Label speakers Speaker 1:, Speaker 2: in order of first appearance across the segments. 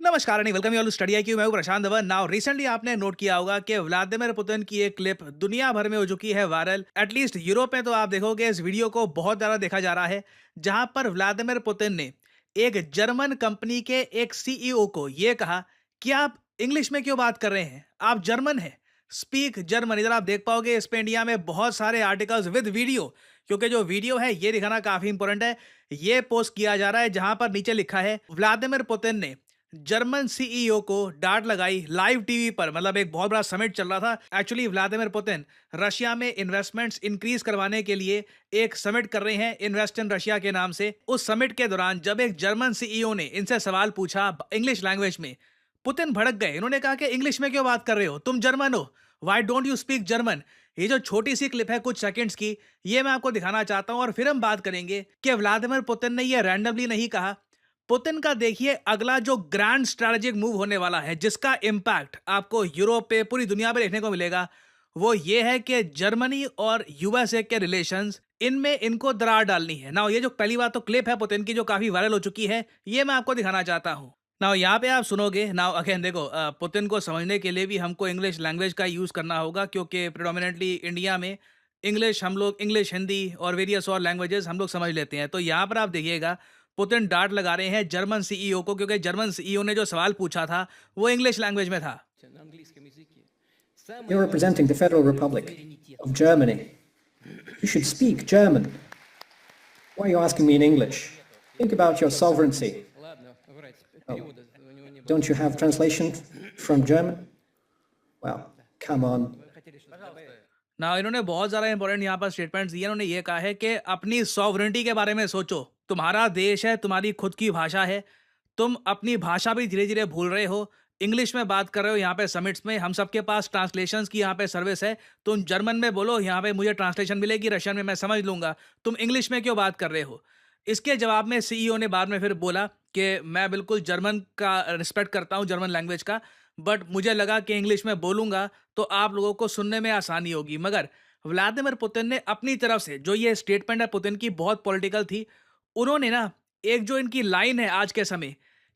Speaker 1: नमस्कार and welcome you all to study IQ. मैं हूं प्रशांत धवन। नाउ रिसेंटली आपने नोट किया होगा कि व्लादिमीर पुतिन की एक क्लिप दुनिया भर में हो चुकी है वायरल। एटलीस्ट यूरोप में तो आप देखोगे इस वीडियो को बहुत ज़्यादा देखा जा रहा है, जहां पर व्लादिमीर पुतिन ने एक जर्मन कंपनी के एक सीईओ को ये कहा कि आप इंग्लिश में क्यों बात कर रहे हैं, आप जर्मन हैं, स्पीक जर्मन। इधर आप देख पाओगे इस पे इंडिया में बहुत सारे आर्टिकल्स विद वीडियो, क्योंकि जो वीडियो है ये दिखाना काफ़ी इंपॉर्टेंट है। ये पोस्ट किया जा रहा है जहां पर नीचे लिखा है व्लादिमीर पुतिन ने जर्मन सीईओ को डांट लगाई लाइव टीवी पर। मतलब एक बहुत बड़ा समिट चल रहा था। एक्चुअली व्लादिमीर पुतिन रशिया में इन्वेस्टमेंट्स इंक्रीज करवाने के लिए एक समिट कर रहे हैं, इन्वेस्ट इन रशिया के नाम से। उस समिट के दौरान जब एक जर्मन सीईओ ने इनसे सवाल पूछा इंग्लिश लैंग्वेज में, पुतिन भड़क गए। इन्होंने कहा कि इंग्लिश में क्यों बात कर रहे हो, तुम जर्मन हो, why don't you speak German. ये जो छोटी सी क्लिप है कुछ सेकंड्स की, ये मैं आपको दिखाना चाहता हूं और फिर हम बात करेंगे कि व्लादिमीर पुतिन ने ये रैंडमली नहीं कहा। पुतिन का देखिए अगला जो ग्रैंड स्ट्रैटेजिक मूव होने वाला है, जिसका इंपैक्ट आपको यूरोप पे, पूरी दुनिया पे देखने को मिलेगा, वो ये है कि जर्मनी और यूएसए के रिलेशंस, इनमें इनको दरार डालनी है ना। ये जो पहली बात तो क्लिप है पुतिन की जो काफी वायरल हो चुकी है, ये मैं आपको दिखाना चाहता हूँ ना। यहाँ पे आप सुनोगे ना। अगेन देखो, पुतिन को समझने के लिए भी हमको इंग्लिश लैंग्वेज का यूज करना होगा, क्योंकि प्रिडोमिनेटली इंडिया में इंग्लिश, हम लोग इंग्लिश, हिंदी और वेरियस और लैंग्वेजेस हम लोग समझ लेते हैं। तो यहाँ पर आप देखिएगा पुतिन डांट लगा रहे हैं जर्मन सीईओ को, क्योंकि जर्मन सीईओ ने जो सवाल पूछा था वो इंग्लिश लैंग्वेज में था।
Speaker 2: You're representing the Federal Republic of Germany. You should speak German. Why are you asking me in English? Think about your sovereignty. Oh, don't you have translation from German? Well, come on.
Speaker 1: ना इन्होंने बहुत ज़्यादा important यहाँ पर statements दिए। इन्होंने ये कहा है कि अपनी सॉवरेंटी के बारे में सोचो, तुम्हारा देश है, तुम्हारी खुद की भाषा है, तुम अपनी भाषा भी धीरे धीरे भूल रहे हो, इंग्लिश में बात कर रहे हो यहाँ पे समिट्स में। हम सबके पास ट्रांसलेशंस की यहाँ पे सर्विस है, तुम जर्मन में बोलो, यहाँ पे मुझे ट्रांसलेशन मिलेगी रशियन में, मैं समझ लूंगा, तुम इंग्लिश में क्यों बात कर रहे हो। इसके जवाब में सीईओ ने बाद में फिर बोला कि मैं बिल्कुल जर्मन का रिस्पेक्ट करता हूँ, जर्मन लैंग्वेज का, बट मुझे लगा कि इंग्लिश में बोलूंगा तो आप लोगों को सुनने में आसानी होगी। मगर व्लादिमीर पुतिन ने अपनी तरफ से, जो ये स्टेटमेंट है पुतिन की बहुत पॉलिटिकल थी, उन्होंने ना एक जो इनकी लाइन है आज के समय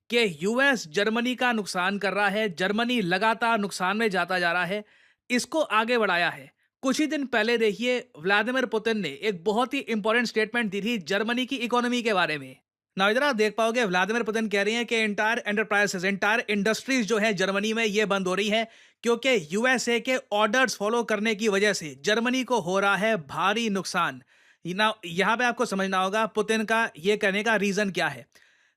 Speaker 1: कि यूएस जर्मनी का नुकसान कर रहा है, जर्मनी लगातार नुकसान में जाता जा रहा है, इसको आगे बढ़ाया है। कुछ ही दिन पहले देखिए व्लादिमीर पुतिन ने एक बहुत ही इंपॉर्टेंट स्टेटमेंट दी थी जर्मनी की इकोनॉमी के बारे में। ना इधर आप देख पाओगे व्लादिमीर पुतिन कह रही हैं कि एंटायर एंटरप्राइजेस, एंटायर इंडस्ट्रीज जो है जर्मनी में ये बंद हो रही है, क्योंकि यूएसए के ऑर्डर्स फॉलो करने की वजह से जर्मनी को हो रहा है भारी नुकसान। ना यहाँ पे आपको समझना होगा पुतिन का ये कहने का रीजन क्या है।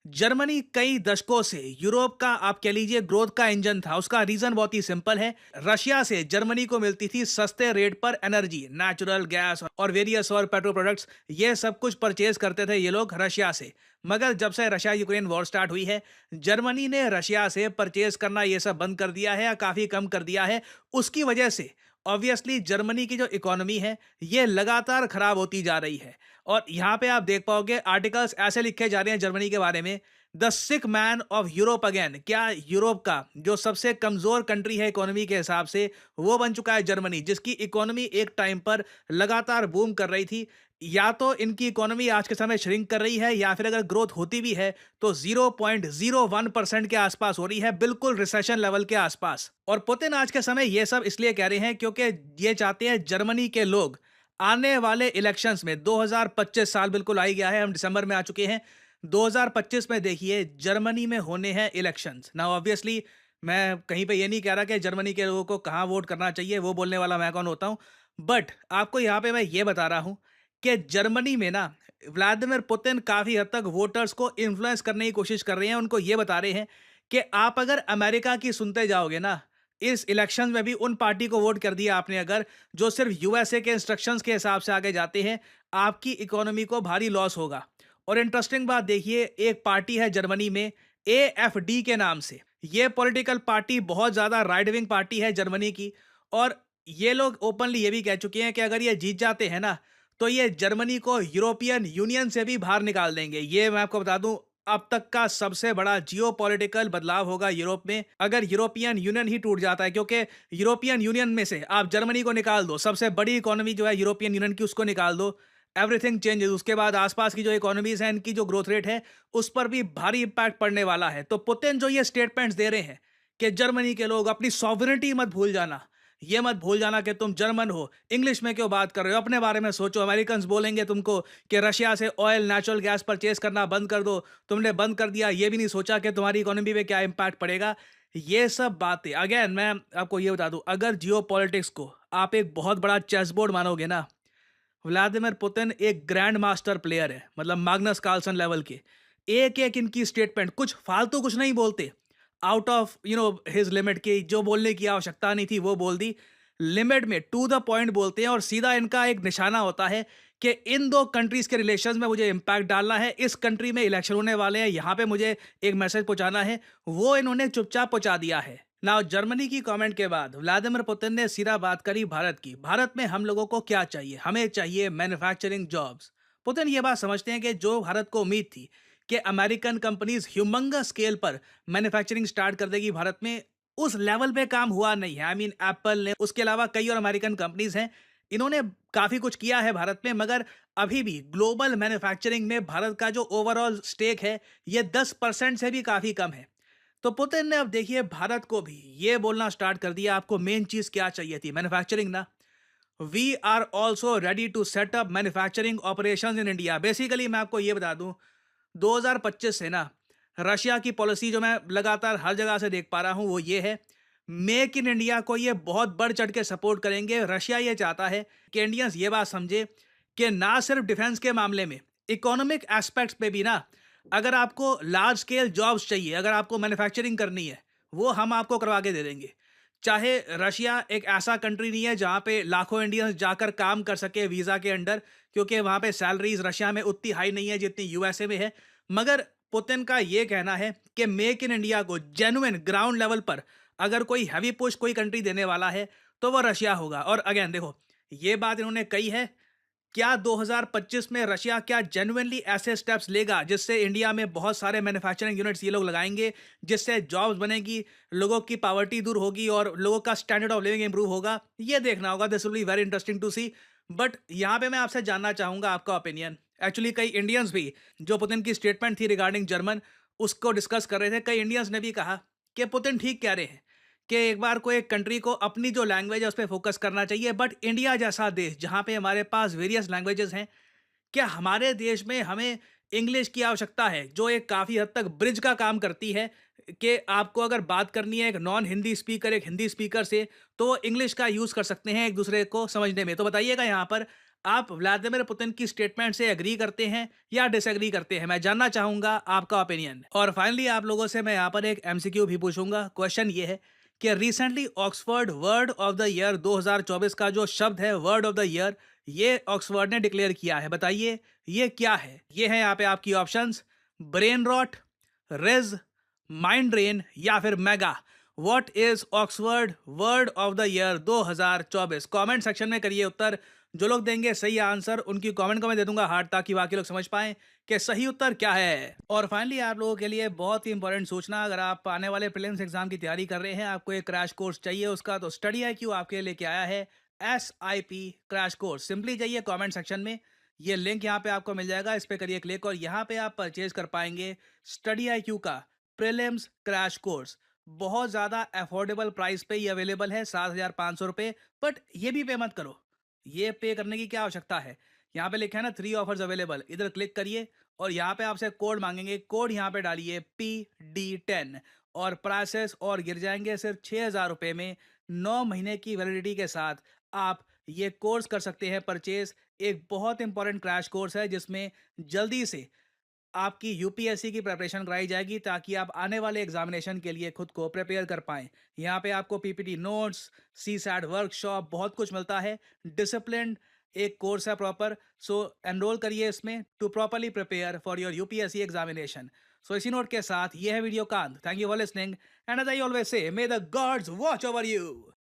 Speaker 1: जर्मनी कई दशकों से यूरोप का आप कह लीजिए ग्रोथ का इंजन था। उसका रीजन बहुत ही सिंपल है, रशिया से जर्मनी को मिलती थी सस्ते रेट पर एनर्जी, नेचुरल गैस और वेरियस और पेट्रो प्रोडक्ट्स, ये सब कुछ परचेज करते थे ये लोग रशिया से। मगर जब से रशिया यूक्रेन वॉर स्टार्ट हुई है, जर्मनी ने रशिया से परचेज करना ये सब बंद कर दिया है या काफ़ी कम कर दिया है। उसकी वजह से ऑब्वियसली जर्मनी की जो इकोनॉमी है ये लगातार खराब होती जा रही है। और यहाँ पे आप देख पाओगे आर्टिकल्स ऐसे लिखे जा रहे हैं जर्मनी के बारे में, the sick man of Europe again. क्या यूरोप का जो सबसे कमजोर कंट्री है इकोनॉमी के हिसाब से, वो बन चुका है जर्मनी, जिसकी इकोनॉमी एक टाइम पर लगातार बूम कर रही थी। या तो इनकी इकोनॉमी आज के समय श्रिंक कर रही है, या फिर अगर ग्रोथ होती भी है तो 0.01% के आसपास हो रही है, बिल्कुल रिसेशन लेवल के आसपास। और पुतिन आज के समय ये सब इसलिए कह रहे हैं क्योंकि ये चाहते हैं जर्मनी के लोग आने वाले इलेक्शंस में, 2025 साल बिल्कुल आ ही गया है, हम दिसंबर में आ चुके हैं, 2025 में देखिए जर्मनी में होने हैं इलेक्शंस ना। ऑब्वियसली मैं कहीं पे ये नहीं कह रहा कि जर्मनी के लोगों को कहाँ वोट करना चाहिए, वो बोलने वाला मैं कौन होता हूँ। बट आपको यहाँ पे मैं ये बता रहा हूँ कि जर्मनी में ना व्लादिमीर पुतिन काफ़ी हद तक वोटर्स को इन्फ्लुएंस करने की कोशिश कर रहे हैं। उनको ये बता रहे हैं कि आप अगर अमेरिका की सुनते जाओगे ना, इस इलेक्शन में भी उन पार्टी को वोट कर दिया आपने अगर जो सिर्फ यूएसए के इंस्ट्रक्शंस के हिसाब से आगे जाते हैं, आपकी इकोनॉमी को भारी लॉस होगा। और इंटरेस्टिंग बात देखिए, एक पार्टी है जर्मनी में एएफडी के नाम से, ये पॉलिटिकल पार्टी बहुत ज़्यादा राइट विंग पार्टी है जर्मनी की। और ये लोग ओपनली ये भी कह चुके हैं कि अगर ये जीत जाते हैं ना, तो ये जर्मनी को यूरोपियन यूनियन से भी बाहर निकाल देंगे। ये मैं आपको बता दूं अब तक का सबसे बड़ा जियोपॉलिटिकल बदलाव होगा यूरोप में, अगर यूरोपियन यूनियन ही टूट जाता है। क्योंकि यूरोपियन यूनियन में से आप जर्मनी को निकाल दो, सबसे बड़ी इकोनॉमी जो है यूरोपियन यूनियन की, उसको निकाल दो, एवरीथिंग चेंजेस। उसके बाद आसपास की जो इकोनॉमीज हैं, इनकी जो ग्रोथ रेट है, उस पर भी भारी इम्पैक्ट पड़ने वाला है। तो पुतिन जो ये स्टेटमेंट्स दे रहे हैं कि जर्मनी के लोग अपनी सॉवरेनिटी मत भूल जाना, ये मत भूल जाना कि तुम जर्मन हो, इंग्लिश में क्यों बात कर रहे हो, अपने बारे में सोचो। अमेरिकन बोलेंगे तुमको कि रशिया से ऑयल नेचुरल गैस परचेज करना बंद कर दो, तुमने बंद कर दिया, ये भी नहीं सोचा कि तुम्हारी इकोनॉमी पे क्या इम्पैक्ट पड़ेगा। ये सब बातें अगेन मैं आपको ये बता दूं, अगर जियो पॉलिटिक्स को आप एक बहुत बड़ा चेस बोर्ड मानोगे ना, व्लादिमीर पुतिन एक ग्रैंड मास्टर प्लेयर है, मतलब मैग्नस कार्लसन लेवल के। एक एक इनकी स्टेटमेंट कुछ फालतू कुछ नहीं बोलते, आउट ऑफ हिज लिमिट की, जो बोलने की आवश्यकता नहीं थी वो बोल दी। लिमिट में टू द पॉइंट बोलते हैं, और सीधा इनका एक निशाना होता है कि इन दो कंट्रीज के रिलेशंस में मुझे इम्पैक्ट डालना है, इस कंट्री में इलेक्शन होने वाले हैं, यहाँ पे मुझे एक मैसेज पहुंचाना है। वो इन्होंने चुपचाप पहुंचा दिया है। नाउ जर्मनी की कमेंट के बाद व्लादिमीर पुतिन ने सीधा बात करी भारत की। भारत में हम लोगों को क्या चाहिए? हमें चाहिए मैन्युफैक्चरिंग जॉब्स। पुतिन ये बात समझते हैं कि जो भारत को उम्मीद थी कि अमेरिकन कंपनीज ह्यूमंगस स्केल पर मैन्युफैक्चरिंग स्टार्ट कर देगी भारत में, उस लेवल पे काम हुआ नहीं है। आई मीन एप्पल ने, उसके अलावा कई और अमेरिकन कंपनीज हैं, इन्होंने काफी कुछ किया है भारत में, मगर अभी भी ग्लोबल मैन्युफैक्चरिंग में भारत का जो ओवरऑल स्टेक है, ये 10% से भी काफी कम है। तो पुतिन ने अब देखिए भारत को भी ये बोलना स्टार्ट कर दिया, आपको मेन चीज क्या चाहिए थी? मैन्युफैक्चरिंग ना। We are also ready to set up manufacturing operations in India. Basically मैं आपको ये बता दूं, 2025 से ना रशिया की पॉलिसी जो मैं लगातार हर जगह से देख पा रहा हूं, वो ये है, मेक इन इंडिया को ये बहुत बढ़ चढ़ के सपोर्ट करेंगे। रशिया ये चाहता है कि इंडियंस ये बात समझे कि ना सिर्फ डिफेंस के मामले में, इकोनॉमिक एस्पेक्ट्स पे भी ना, अगर आपको लार्ज स्केल जॉब्स चाहिए, अगर आपको मैन्युफैक्चरिंग करनी है, वो हम आपको करवा के दे देंगे। चाहे रशिया एक ऐसा कंट्री नहीं है जहाँ पे लाखों इंडियंस जाकर काम कर सके वीज़ा के अंडर, क्योंकि वहाँ पे सैलरीज रशिया में उतनी हाई नहीं है जितनी यूएसए में है। मगर पुतिन का ये कहना है कि मेक इन इंडिया को जेन्युइन ग्राउंड लेवल पर अगर कोई हैवी पुश कोई कंट्री देने वाला है, तो वो रशिया होगा। और अगेन देखो, ये बात इन्होंने कही है, क्या 2025 में रशिया क्या जेन्युइनली ऐसे स्टेप्स लेगा जिससे इंडिया में बहुत सारे मैन्युफैक्चरिंग यूनिट्स ये लोग लगाएंगे, जिससे जॉब्स बनेगी, लोगों की पॉवर्टी दूर होगी और लोगों का स्टैंडर्ड ऑफ लिविंग इंप्रूव होगा? ये देखना होगा। This will be very interesting to see. But यहाँ पे मैं आपसे जानना चाहूंगा आपका ओपिनियन। एक्चुअली कई इंडियंस भी, जो पुतिन की स्टेटमेंट थी रिगार्डिंग जर्मन, उसको डिस्कस कर रहे थे। कई इंडियंस ने भी कहा कि पुतिन ठीक कह रहे हैं कि एक बार को एक कंट्री को अपनी जो लैंग्वेज है उस पर फोकस करना चाहिए। बट इंडिया जैसा देश जहाँ पे हमारे पास वेरियस लैंग्वेजेस हैं, क्या हमारे देश में हमें इंग्लिश की आवश्यकता है, जो एक काफ़ी हद तक ब्रिज का काम करती है, कि आपको अगर बात करनी है एक नॉन हिंदी स्पीकर एक हिंदी स्पीकर से, तो इंग्लिश का यूज़ कर सकते हैं एक दूसरे को समझने में। तो बताइएगा यहाँ पर, आप व्लादिमीर पुतिन की स्टेटमेंट से एग्री करते हैं या डिसएग्री करते हैं? मैं जानना चाहूंगा आपका ओपिनियन। और फाइनली आप लोगों से मैं यहाँ पर एक एमसीक्यू भी पूछूंगा। क्वेश्चन ये है कि recently Oxford word of the year 2024 का जो शब्द है वर्ड ऑफ द ईयर, ये ऑक्सफोर्ड ने डिक्लेयर किया है। बताइए ये क्या है? ये है यहाँ पे आपकी options, brain rot, rizz, mind drain या फिर mega. What is Oxford word of the year 2024? Comment section में करिए उत्तर। जो लोग देंगे सही आंसर, उनकी कमेंट को मैं दे दूंगा हार्ट, ताकि बाकी लोग समझ पाएं कि सही उत्तर क्या है। और फाइनली आप लोगों के लिए बहुत ही इंपॉर्टेंट सूचना, अगर आप आने वाले प्रीलिम्स एग्जाम की तैयारी कर रहे हैं, आपको एक क्रैश कोर्स चाहिए उसका, तो स्टडी IQ आपके लेके आया है SIP क्रैश कोर्स। सिंपली जाइए कमेंट सेक्शन में, ये लिंक यहाँ पे आपको मिल जाएगा, इस पे करिए क्लिक और यहाँ पे आप परचेज कर पाएंगे स्टडी IQ का प्रीलिम्स क्रैश कोर्स। बहुत ज़्यादा अफोर्डेबल प्राइस पे ये अवेलेबल है, 7,500 रुपये। बट ये भी पे मत करो, ये पे करने की क्या आवश्यकता है? यहाँ पे लिखा है ना 3 ऑफर्स अवेलेबल, इधर क्लिक करिए और यहाँ पे आपसे कोड मांगेंगे, कोड यहाँ पे डालिए PD10 और प्राइसेस और गिर जाएंगे सिर्फ 6,000 रुपये में। 9 महीने की वैलिडिटी के साथ आप ये कोर्स कर सकते हैं परचेज। एक बहुत इंपॉर्टेंट क्रैश कोर्स है जिसमें जल्दी से आपकी यूपीएससी की प्रिपरेशन कराई जाएगी, ताकि आप आने वाले एग्जामिनेशन के लिए खुद को प्रिपेयर कर पाएं। यहाँ पे आपको पीपीटी नोट्स, CSAT वर्कशॉप, बहुत कुछ मिलता है। डिसिप्लिन एक कोर्स है प्रॉपर। सो एनरोल करिए इसमें to properly prepare for your UPSC examination. So इसी नोट के साथ ये है वीडियो कांत। Thank you for listening and as I always say, may the gods watch over you.